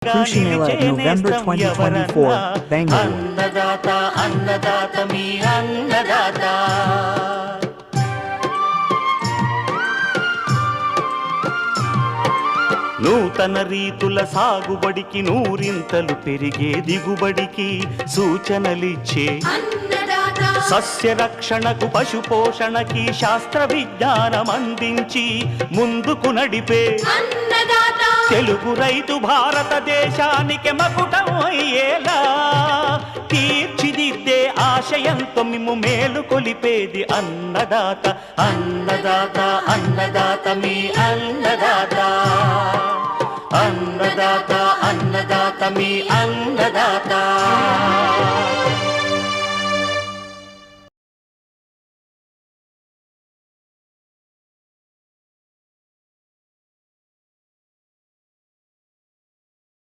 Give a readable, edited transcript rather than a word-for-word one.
Krushi Mela, November 2024, Bangalore. అన్నదాత అన్నదాత మీ అన్నదాత. నూతన రీతుల సాగుబడికి నూరింతలు పెరిగే దిగుబడికి సూచనలిచ్చే సస్య రక్షణకు పశు పోషణకి శాస్త్ర విజ్ఞానం అందించి ముందుకు నడిపే తెలుగు రైతు భారతదేశానికి మకుటం అయ్యేలా తీర్చిదిద్దే ఆశయంతో మిమ్ము మేలు కొలిపేది అన్నదాత అన్నదాత అన్నదాత మీ అన్నదాత. అన్నదాత అన్నదాత మీ అన్నదాత.